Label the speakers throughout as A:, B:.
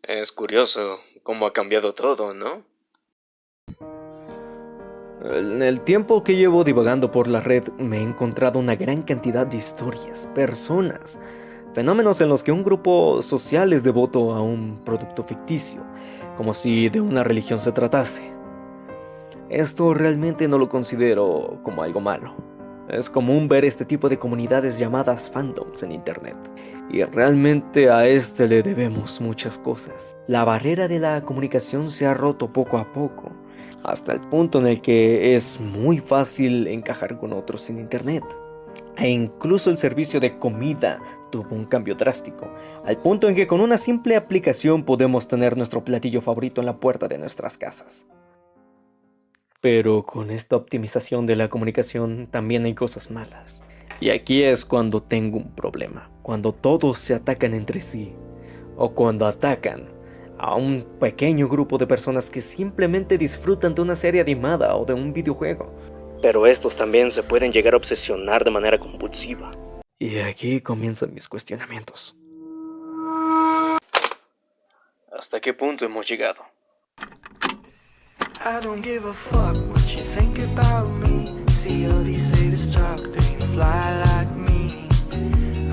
A: Es curioso cómo ha cambiado todo, ¿no?
B: En el tiempo que llevo divagando por la red, me he encontrado una gran cantidad de historias, personas, fenómenos en los que un grupo social es devoto a un producto ficticio, como si de una religión se tratase. Esto realmente no lo considero como algo malo. Es común ver este tipo de comunidades llamadas fandoms en internet. Y realmente a este le debemos muchas cosas. La barrera de la comunicación se ha roto poco a poco, hasta el punto en el que es muy fácil encajar con otros en internet. E incluso el servicio de comida tuvo un cambio drástico, al punto en que con una simple aplicación podemos tener nuestro platillo favorito en la puerta de nuestras casas. Pero con esta optimización de la comunicación también hay cosas malas. Y aquí es cuando tengo un problema, cuando todos se atacan entre sí, o cuando atacan a un pequeño grupo de personas que simplemente disfrutan de una serie animada o de un videojuego. Pero estos también se pueden llegar a obsesionar de manera compulsiva. Y aquí comienzan mis cuestionamientos.
A: ¿Hasta qué punto hemos llegado?
C: I don't give a fuck what you think about me. See all these haters talk, they can fly like me.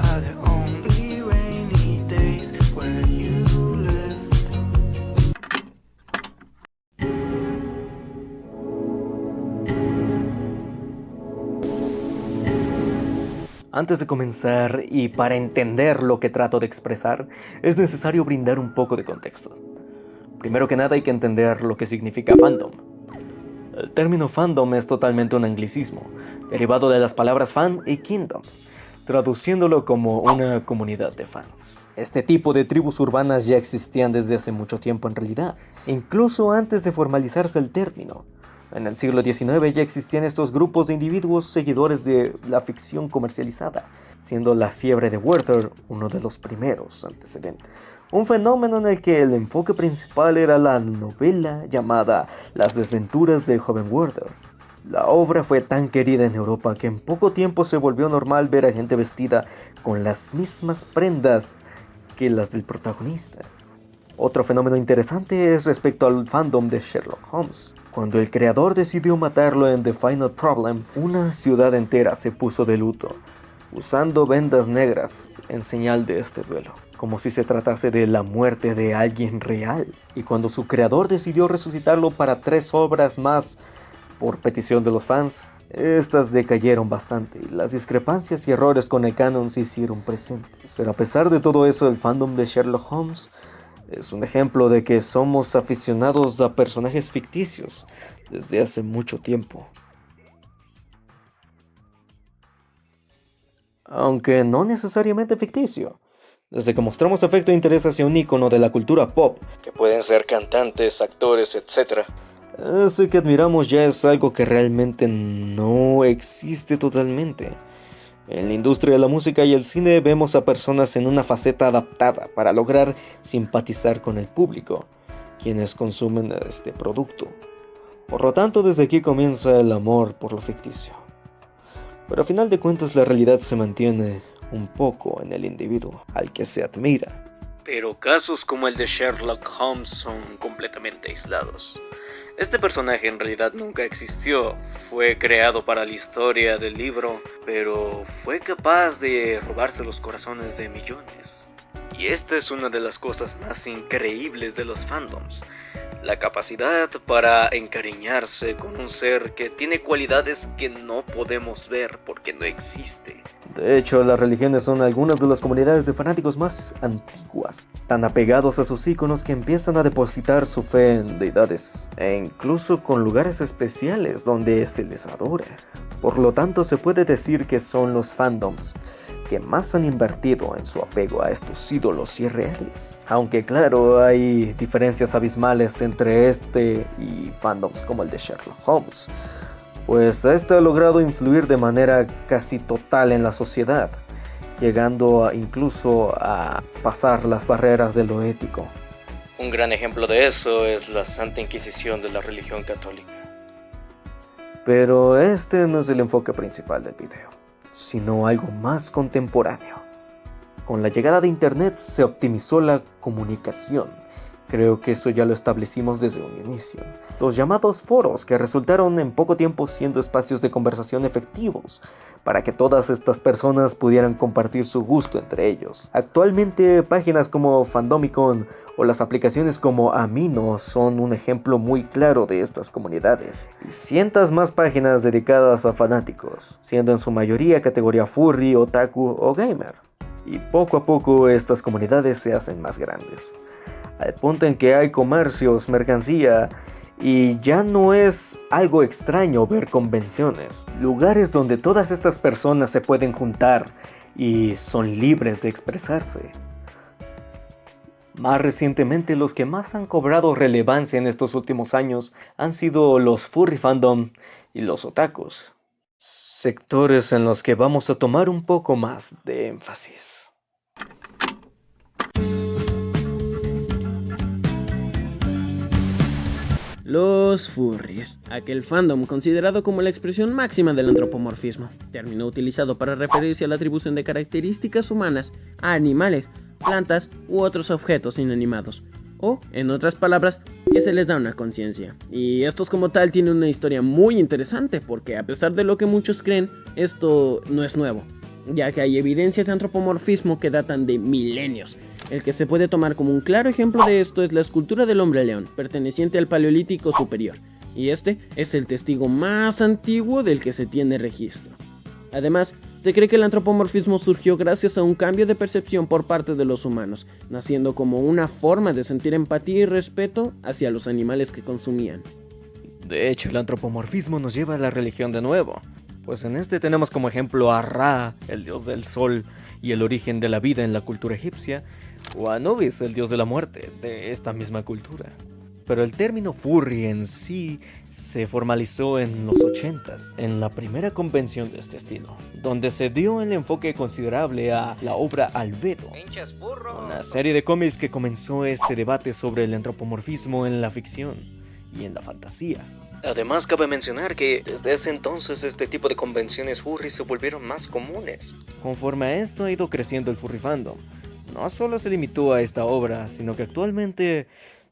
C: Are there only rainy days where you live?
B: Antes de comenzar y para entender lo que trato de expresar, es necesario brindar un poco de contexto. Primero que nada hay que entender lo que significa fandom. El término fandom es totalmente un anglicismo, derivado de las palabras fan y kingdom, traduciéndolo como una comunidad de fans. Este tipo de tribus urbanas ya existían desde hace mucho tiempo en realidad, incluso antes de formalizarse el término. En el siglo XIX ya existían estos grupos de individuos seguidores de la ficción comercializada, siendo la fiebre de Werther uno de los primeros antecedentes. Un fenómeno en el que el enfoque principal era la novela llamada Las desventuras del joven Werther. La obra fue tan querida en Europa que en poco tiempo se volvió normal ver a gente vestida con las mismas prendas que las del protagonista. Otro fenómeno interesante es respecto al fandom de Sherlock Holmes. Cuando el creador decidió matarlo en The Final Problem, una ciudad entera se puso de luto, usando vendas negras en señal de este duelo, como si se tratase de la muerte de alguien real. Y cuando su creador decidió resucitarlo para 3 obras más por petición de los fans, estas decayeron bastante y las discrepancias y errores con el canon se hicieron presentes. Pero a pesar de todo eso, el fandom de Sherlock Holmes es un ejemplo de que somos aficionados a personajes ficticios desde hace mucho tiempo. Aunque no necesariamente ficticio. Desde que mostramos afecto e interés hacia un ícono de la cultura pop,
A: Que pueden ser cantantes, actores, etc.
B: ese que admiramos ya es algo que realmente no existe totalmente. En la industria de la música y el cine vemos a personas en una faceta adaptada para lograr simpatizar con el público, quienes consumen este producto. Por lo tanto, desde aquí comienza el amor por lo ficticio. Pero a final de cuentas la realidad se mantiene un poco en el individuo al que se admira.
A: Pero casos como el de Sherlock Holmes son completamente aislados. Este personaje en realidad nunca existió, fue creado para la historia del libro, pero fue capaz de robarse los corazones de millones. Y esta es una de las cosas más increíbles de los fandoms, la capacidad para encariñarse con un ser que tiene cualidades que no podemos ver porque no existe.
B: De hecho, las religiones son algunas de las comunidades de fanáticos más antiguas, tan apegados a sus íconos que empiezan a depositar su fe en deidades, e incluso con lugares especiales donde se les adora. Por lo tanto, se puede decir que son los fandoms que más han invertido en su apego a estos ídolos irreales. Aunque claro, hay diferencias abismales entre este y fandoms como el de Sherlock Holmes, pues este ha logrado influir de manera casi total en la sociedad, llegando incluso a pasar las barreras de lo ético.
A: Un gran ejemplo de eso es la Santa Inquisición de la religión católica.
B: Pero este no es el enfoque principal del video, sino algo más contemporáneo. Con la llegada de internet se optimizó la comunicación Creo que eso ya lo establecimos desde un inicio. Los llamados foros, que resultaron en poco tiempo siendo espacios de conversación efectivos, para que todas estas personas pudieran compartir su gusto entre ellos. Actualmente, páginas como Fandomicon o las aplicaciones como Amino son un ejemplo muy claro de estas comunidades. Y cientos más páginas dedicadas a fanáticos, siendo en su mayoría categoría furry, otaku o gamer. Y poco a poco estas comunidades se hacen más grandes, al punto en que hay comercios, mercancía, y ya no es algo extraño ver convenciones, lugares donde todas estas personas se pueden juntar y son libres de expresarse. Más recientemente, los que más han cobrado relevancia en estos últimos años han sido los furry fandom y los otakus, sectores en los que vamos a tomar un poco más de énfasis.
D: Los furries, aquel fandom considerado como la expresión máxima del antropomorfismo, término utilizado para referirse a la atribución de características humanas a animales, plantas u otros objetos inanimados, o, en otras palabras, que se les da una conciencia. Y estos como tal tienen una historia muy interesante porque, a pesar de lo que muchos creen, esto no es nuevo, ya que hay evidencias de antropomorfismo que datan de milenios. El que se puede tomar como un claro ejemplo de esto es la escultura del hombre león, perteneciente al Paleolítico Superior, y este es el testigo más antiguo del que se tiene registro. Además, se cree que el antropomorfismo surgió gracias a un cambio de percepción por parte de los humanos, naciendo como una forma de sentir empatía y respeto hacia los animales que consumían.
B: De hecho, el antropomorfismo nos lleva a la religión de nuevo, pues en este tenemos como ejemplo a Ra, el dios del sol y el origen de la vida en la cultura egipcia, o a Anubis, el dios de la muerte, de esta misma cultura. Pero el término furry en sí se formalizó en los 80s, en la primera convención de este estilo, donde se dio el enfoque considerable a la obra Albedo, una serie de cómics que comenzó este debate sobre el antropomorfismo en la ficción y en la fantasía.
A: Además, cabe mencionar que desde ese entonces este tipo de convenciones furry se volvieron más comunes.
B: Conforme a esto ha ido creciendo el furry fandom. No solo se limitó a esta obra, sino que actualmente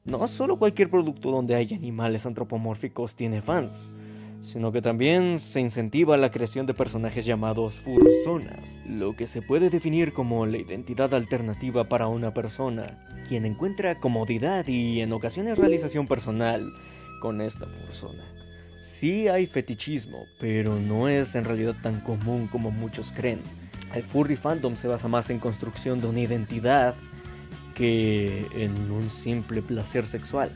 B: no solo cualquier producto donde hay animales antropomórficos tiene fans, sino que también se incentiva la creación de personajes llamados furzonas, lo que se puede definir como la identidad alternativa para una persona, quien encuentra comodidad y en ocasiones realización personal con esta fursona. Sí hay fetichismo, pero no es en realidad tan común como muchos creen. El furry fandom se basa más en construcción de una identidad que en un simple placer sexual.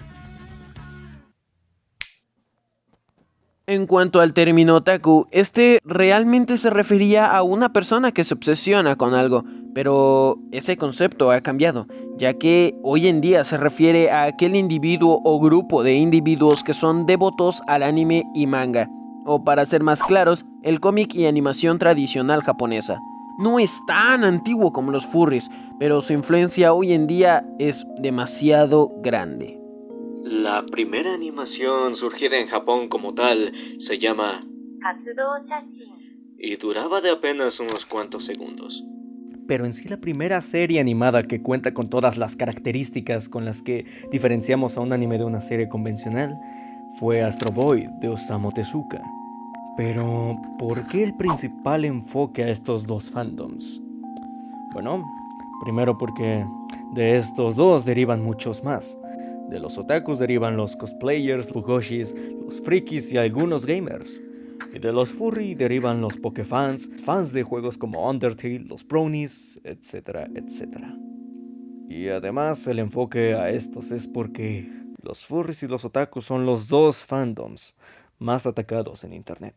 D: En cuanto al término otaku, este realmente se refería a una persona que se obsesiona con algo, pero ese concepto ha cambiado, ya que hoy en día se refiere a aquel individuo o grupo de individuos que son devotos al anime y manga, o para ser más claros, el cómic y animación tradicional japonesa. No es tan antiguo como los furries, pero su influencia hoy en día es demasiado grande.
A: La primera animación surgida en Japón como tal se llama
E: Katsudou Shashin
A: y duraba de apenas unos cuantos segundos.
B: Pero en sí la primera serie animada que cuenta con todas las características con las que diferenciamos a un anime de una serie convencional fue Astro Boy de Osamu Tezuka. Pero, ¿por qué el principal enfoque a estos dos fandoms? Bueno, primero porque de estos dos derivan muchos más. De los otakus derivan los cosplayers, fujoshis, los frikis y algunos gamers. Y de los furry derivan los pokefans, fans de juegos como Undertale, los bronies, etcétera, etcétera. Y además el enfoque a estos es porque los furries y los otakus son los dos fandoms más atacados en internet.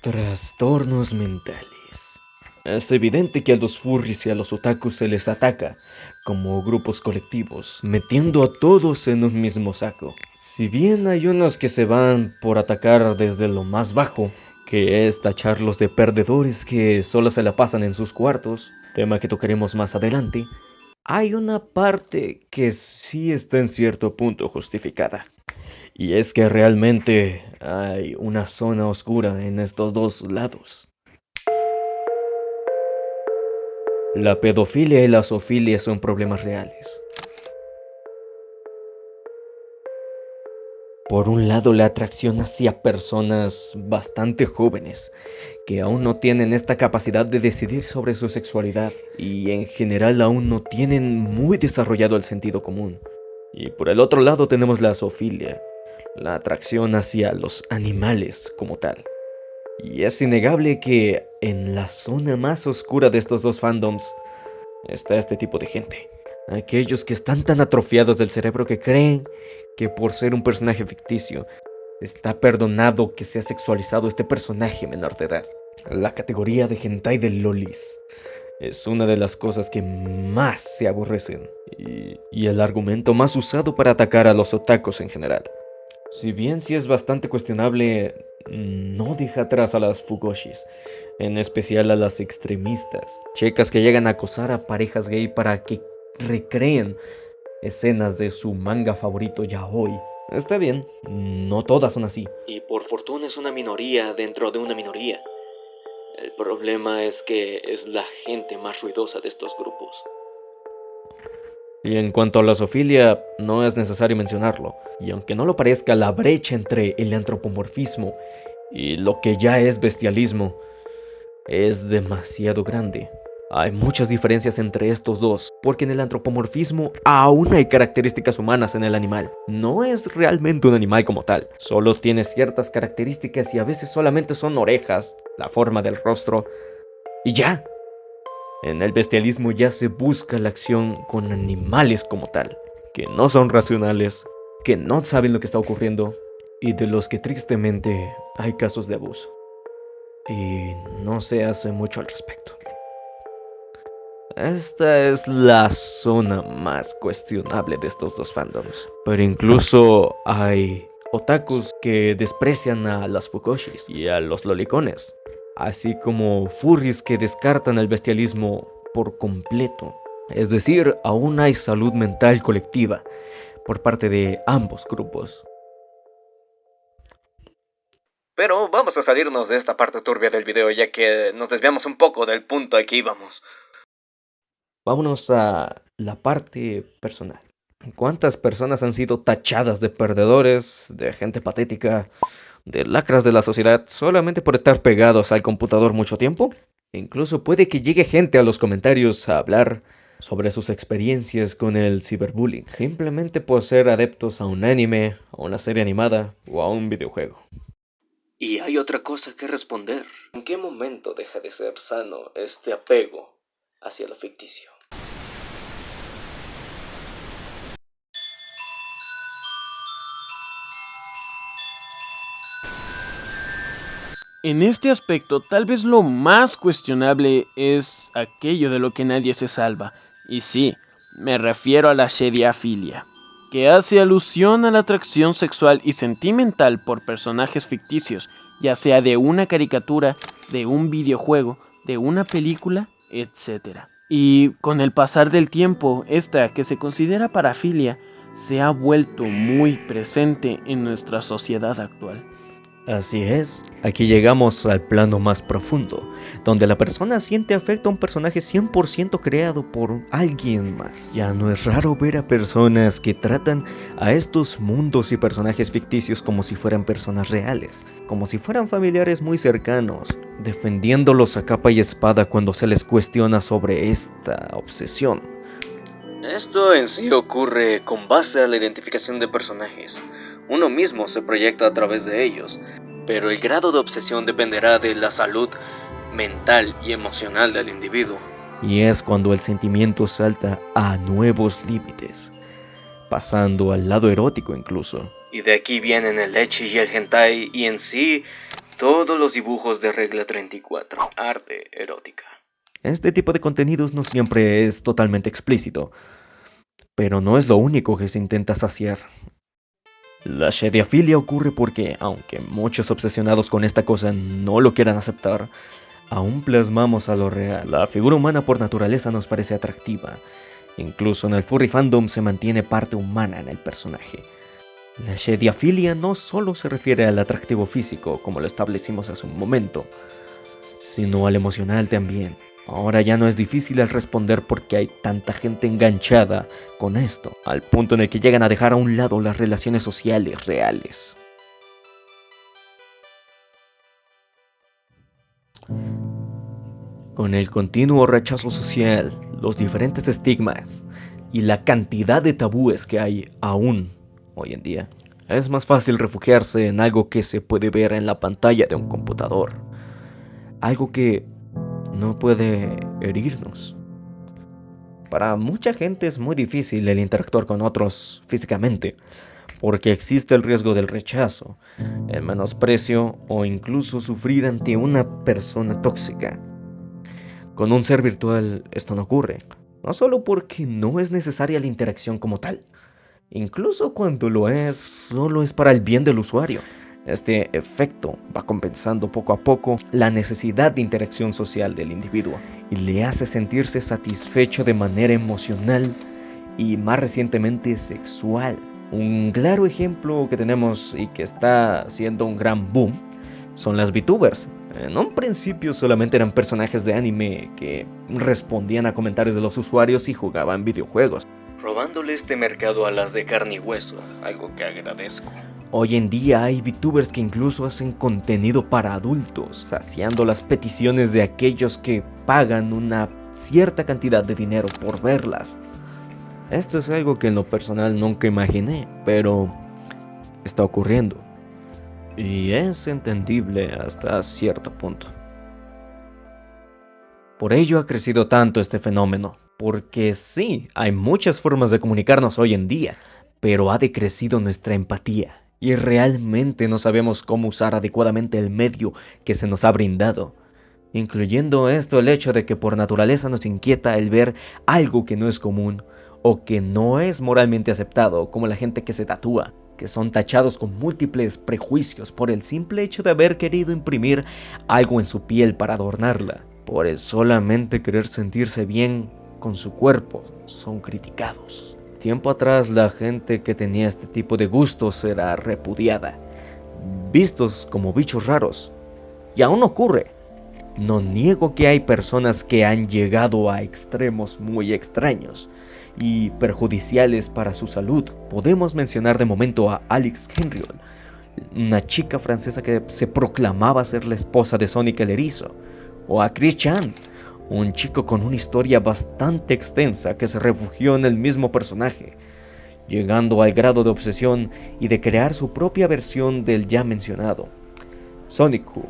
B: Trastornos mentales. Es evidente que a los furries y a los otakus se les ataca como grupos colectivos, metiendo a todos en un mismo saco. Si bien hay unos que se van por atacar desde lo más bajo, que es tacharlos de perdedores que solo se la pasan en sus cuartos, tema que tocaremos más adelante, hay una parte que sí está en cierto punto justificada. Y es que realmente hay una zona oscura en estos dos lados. La pedofilia y la zoofilia son problemas reales. Por un lado, la atracción hacia personas bastante jóvenes, que aún no tienen esta capacidad de decidir sobre su sexualidad y en general aún no tienen muy desarrollado el sentido común. Y por el otro lado tenemos la zoofilia, la atracción hacia los animales como tal. Y es innegable que en la zona más oscura de estos dos fandoms está este tipo de gente. Aquellos que están tan atrofiados del cerebro que creen que por ser un personaje ficticio está perdonado que sea sexualizado este personaje menor de edad. La categoría de hentai de lolis es una de las cosas que más se aborrecen y el argumento más usado para atacar a los otakus en general. Si bien sí es bastante cuestionable, no deja atrás a las fugoshis, en especial a las extremistas, chicas que llegan a acosar a parejas gay para que recreen escenas de su manga favorito yaoi. Está bien, no todas son así.
A: Y por fortuna es una minoría dentro de una minoría. El problema es que es la gente más ruidosa de estos grupos.
B: Y en cuanto a la zoofilia, no es necesario mencionarlo. Y aunque no lo parezca, la brecha entre el antropomorfismo y lo que ya es bestialismo es demasiado grande. Hay muchas diferencias entre estos dos, porque en el antropomorfismo aún hay características humanas en el animal. No es realmente un animal como tal, solo tiene ciertas características y a veces solamente son orejas, la forma del rostro, y ya. En el bestialismo ya se busca la acción con animales como tal, que no son racionales, que no saben lo que está ocurriendo, y de los que tristemente hay casos de abuso. Y no se hace mucho al respecto. Esta es la zona más cuestionable de estos dos fandoms. Pero incluso hay otakus que desprecian a las fugoshis y a los lolicones, así como furries que descartan el bestialismo por completo. Es decir, aún hay salud mental colectiva por parte de ambos grupos.
A: Pero vamos a salirnos de esta parte turbia del video, ya que nos desviamos un poco del punto al que íbamos.
B: Vámonos a la parte personal. ¿Cuántas personas han sido tachadas de perdedores, de gente patética, de lacras de la sociedad solamente por estar pegados al computador mucho tiempo? Incluso puede que llegue gente a los comentarios a hablar sobre sus experiencias con el ciberbullying, simplemente por ser adeptos a un anime, a una serie animada o a un videojuego.
A: Y hay otra cosa que responder. ¿En qué momento deja de ser sano este apego hacia lo ficticio?
D: En este aspecto, tal vez lo más cuestionable es aquello de lo que nadie se salva. Y sí, me refiero a la shediafilia, que hace alusión a la atracción sexual y sentimental por personajes ficticios, ya sea de una caricatura, de un videojuego, de una película, etc. Y con el pasar del tiempo, esta que se considera parafilia se ha vuelto muy presente en nuestra sociedad actual.
B: Así es, aquí llegamos al plano más profundo, donde la persona siente afecto a un personaje 100% creado por alguien más. Ya no es raro ver a personas que tratan a estos mundos y personajes ficticios como si fueran personas reales, como si fueran familiares muy cercanos, defendiéndolos a capa y espada cuando se les cuestiona sobre esta obsesión.
A: Esto en sí ocurre con base a la identificación de personajes. Uno mismo se proyecta a través de ellos, pero el grado de obsesión dependerá de la salud mental y emocional del individuo.
B: Y es cuando el sentimiento salta a nuevos límites, pasando al lado erótico incluso.
A: Y de aquí vienen el ecchi y el hentai y en sí todos los dibujos de regla 34, arte erótica.
B: Este tipo de contenidos no siempre es totalmente explícito, pero no es lo único que se intenta saciar. La shediafilia ocurre porque, aunque muchos obsesionados con esta cosa no lo quieran aceptar, aún plasmamos a lo real. La figura humana por naturaleza nos parece atractiva. Incluso en el furry fandom se mantiene parte humana en el personaje. La shediafilia no solo se refiere al atractivo físico, como lo establecimos hace un momento, sino al emocional también. Ahora ya no es difícil el responder porque hay tanta gente enganchada con esto, al punto en el que llegan a dejar a un lado las relaciones sociales reales. Con el continuo rechazo social, los diferentes estigmas y la cantidad de tabúes que hay aún hoy en día, es más fácil refugiarse en algo que se puede ver en la pantalla de un computador, algo que no puede herirnos. Para mucha gente es muy difícil el interactuar con otros físicamente, porque existe el riesgo del rechazo, el menosprecio o incluso sufrir ante una persona tóxica. Con un ser virtual esto no ocurre, no solo porque no es necesaria la interacción como tal, incluso cuando lo es, solo es para el bien del usuario. Este efecto va compensando poco a poco la necesidad de interacción social del individuo y le hace sentirse satisfecho de manera emocional y más recientemente sexual. Un claro ejemplo que tenemos y que está haciendo un gran boom son las VTubers. En un principio solamente eran personajes de anime que respondían a comentarios de los usuarios y jugaban videojuegos,
A: robándole este mercado a las de carne y hueso, algo que agradezco.
B: Hoy en día hay VTubers que incluso hacen contenido para adultos, saciando las peticiones de aquellos que pagan una cierta cantidad de dinero por verlas. Esto es algo que en lo personal nunca imaginé, pero está ocurriendo. Y es entendible hasta cierto punto. Por ello ha crecido tanto este fenómeno, porque sí, hay muchas formas de comunicarnos hoy en día, pero ha decrecido nuestra empatía. Y realmente no sabemos cómo usar adecuadamente el medio que se nos ha brindado, incluyendo esto el hecho de que por naturaleza nos inquieta el ver algo que no es común o que no es moralmente aceptado, como la gente que se tatúa, que son tachados con múltiples prejuicios por el simple hecho de haber querido imprimir algo en su piel para adornarla, por el solamente querer sentirse bien con su cuerpo, son criticados. Tiempo atrás la gente que tenía este tipo de gustos era repudiada, vistos como bichos raros, y aún ocurre. No niego que hay personas que han llegado a extremos muy extraños y perjudiciales para su salud. Podemos mencionar de momento a Alix Henriol, una chica francesa que se proclamaba ser la esposa de Sonic el Erizo, o a Chris Chan, un chico con una historia bastante extensa que se refugió en el mismo personaje, llegando al grado de obsesión y de crear su propia versión del ya mencionado Sonic Who,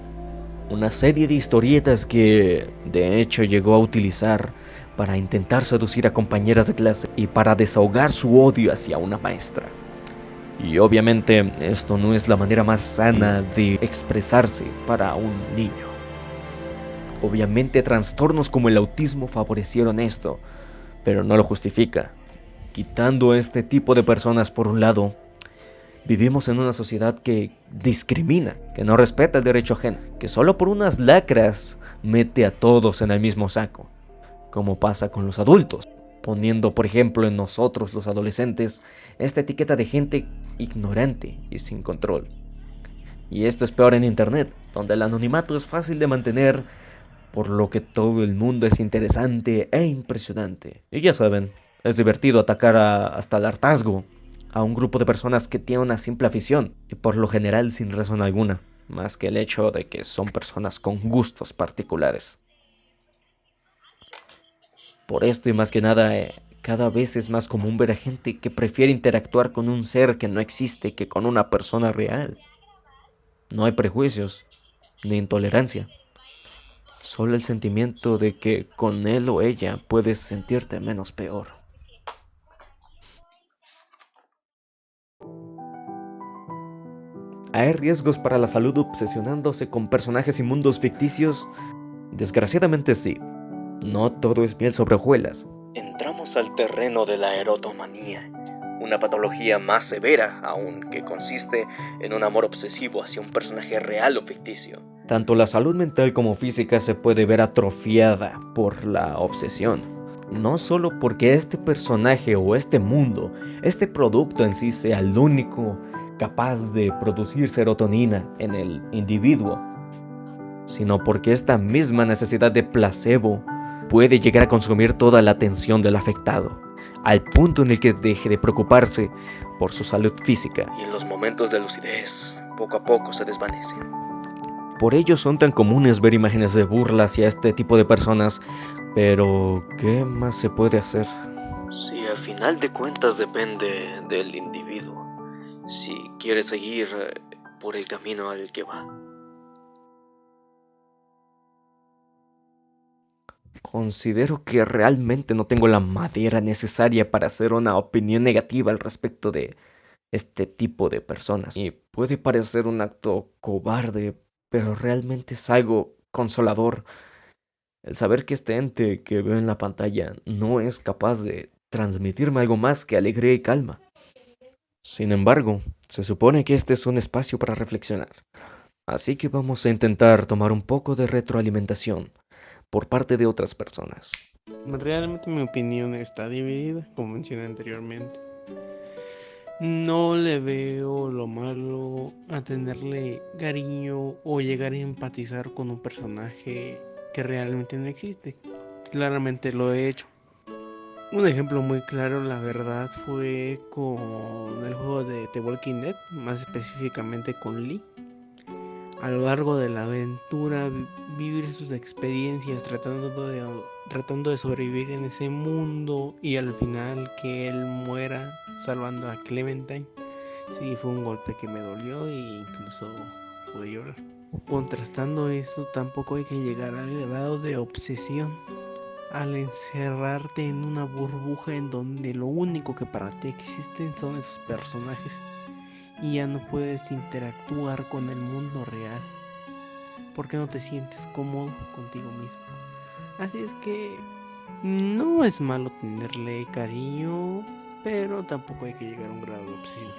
B: una serie de historietas que de hecho llegó a utilizar para intentar seducir a compañeras de clase y para desahogar su odio hacia una maestra. Y obviamente esto no es la manera más sana de expresarse para un niño. Obviamente trastornos como el autismo favorecieron esto, pero no lo justifica. Quitando este tipo de personas por un lado, vivimos en una sociedad que discrimina, que no respeta el derecho ajeno, que solo por unas lacras mete a todos en el mismo saco, como pasa con los adultos, poniendo por ejemplo en nosotros los adolescentes esta etiqueta de gente ignorante y sin control. Y esto es peor en internet, donde el anonimato es fácil de mantener, por lo que todo el mundo es interesante e impresionante. Y ya saben, es divertido atacar hasta el hartazgo a un grupo de personas que tienen una simple afición, y por lo general sin razón alguna, más que el hecho de que son personas con gustos particulares. Por esto y más que nada, cada vez es más común ver a gente que prefiere interactuar con un ser que no existe que con una persona real. No hay prejuicios, ni intolerancia. Solo el sentimiento de que con él o ella puedes sentirte menos peor. ¿Hay riesgos para la salud obsesionándose con personajes y mundos ficticios? Desgraciadamente sí. No todo es miel sobre hojuelas.
A: Entramos al terreno de la erotomanía, una patología más severa aún que consiste en un amor obsesivo hacia un personaje real o ficticio.
B: Tanto la salud mental como física se puede ver atrofiada por la obsesión. No solo porque este personaje o este mundo, este producto en sí sea el único capaz de producir serotonina en el individuo, sino porque esta misma necesidad de placebo puede llegar a consumir toda la atención del afectado, al punto en el que deje de preocuparse por su salud física.
A: Y en los momentos de lucidez, poco a poco se desvanecen.
B: Por ello son tan comunes ver imágenes de burla hacia este tipo de personas, pero ¿qué más se puede hacer?
A: Si al final de cuentas depende del individuo, si quiere seguir por el camino al que va.
B: Considero que realmente no tengo la madera necesaria para hacer una opinión negativa al respecto de este tipo de personas. Y puede parecer un acto cobarde, pero realmente es algo consolador. El saber que este ente que veo en la pantalla no es capaz de transmitirme algo más que alegría y calma. Sin embargo, se supone que este es un espacio para reflexionar. Así que vamos a intentar tomar un poco de retroalimentación por parte de otras personas.
F: Realmente mi opinión está dividida, como mencioné anteriormente. No le veo lo malo a tenerle cariño o llegar a empatizar con un personaje que realmente no existe. Claramente lo he hecho. Un ejemplo muy claro, la verdad, fue con el juego de The Walking Dead, más específicamente con Lee. A lo largo de la aventura, vivir sus experiencias tratando de sobrevivir en ese mundo y al final que él muera salvando a Clementine. Sí, fue un golpe que me dolió e incluso pude llorar. Contrastando eso, tampoco hay que llegar al grado de obsesión al encerrarte en una burbuja en donde lo único que para ti existen son esos personajes y ya no puedes interactuar con el mundo real porque no te sientes cómodo contigo mismo. Así es que no es malo tenerle cariño, pero tampoco hay que llegar a un grado de obsesión.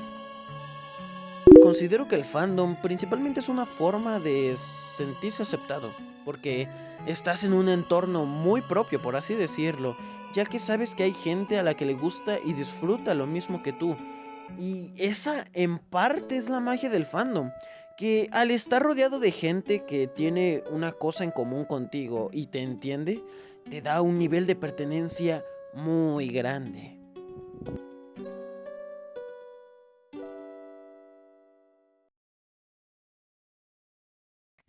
D: Considero que el fandom principalmente es una forma de sentirse aceptado, porque estás en un entorno muy propio, por así decirlo, ya que sabes que hay gente a la que le gusta y disfruta lo mismo que tú. Y esa en parte es la magia del fandom, que al estar rodeado de gente que tiene una cosa en común contigo y te entiende, te da un nivel de pertenencia muy grande.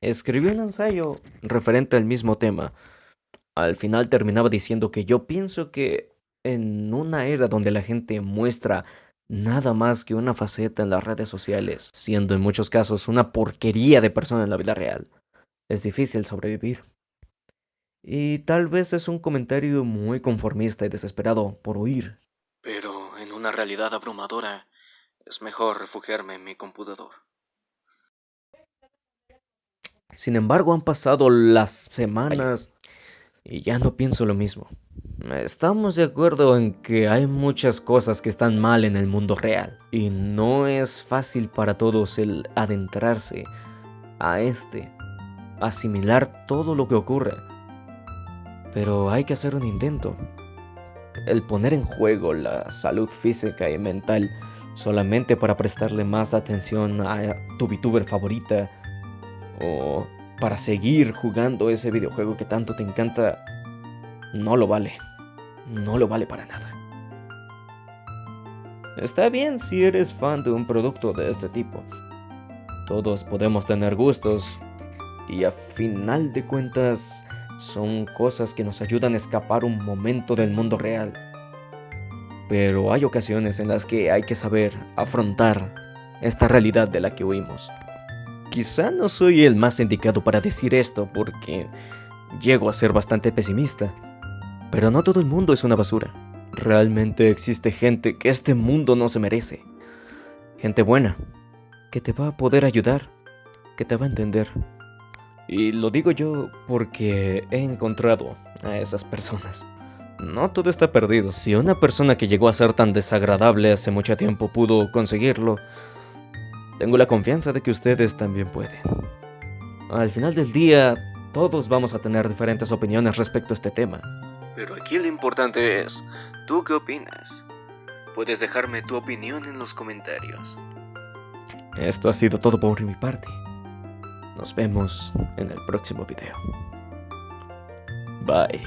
B: Escribí un ensayo referente al mismo tema. Al final terminaba diciendo que yo pienso que en una era donde la gente muestra nada más que una faceta en las redes sociales, siendo en muchos casos una porquería de persona en la vida real, es difícil sobrevivir. Y tal vez es un comentario muy conformista y desesperado por huir.
A: Pero en una realidad abrumadora, es mejor refugiarme en mi computador.
B: Sin embargo, han pasado las semanas y ya no pienso lo mismo. Estamos de acuerdo en que hay muchas cosas que están mal en el mundo real y no es fácil para todos el adentrarse a asimilar todo lo que ocurre. Pero hay que hacer un intento. El poner en juego la salud física y mental solamente para prestarle más atención a tu VTuber favorita o para seguir jugando ese videojuego que tanto te encanta, no lo vale. No lo vale para nada. Está bien si eres fan de un producto de este tipo. Todos podemos tener gustos y a final de cuentas son cosas que nos ayudan a escapar un momento del mundo real. Pero hay ocasiones en las que hay que saber afrontar esta realidad de la que huimos. Quizá no soy el más indicado para decir esto porque llego a ser bastante pesimista, pero no todo el mundo es una basura. Realmente existe gente que este mundo no se merece. Gente buena, que te va a poder ayudar, que te va a entender. Y lo digo yo porque he encontrado a esas personas. No todo está perdido. Si una persona que llegó a ser tan desagradable hace mucho tiempo pudo conseguirlo, tengo la confianza de que ustedes también pueden. Al final del día, todos vamos a tener diferentes opiniones respecto a este tema.
A: Pero aquí lo importante es, ¿tú qué opinas? Puedes dejarme tu opinión en los comentarios.
B: Esto ha sido todo por mi parte. Nos vemos en el próximo video. Bye.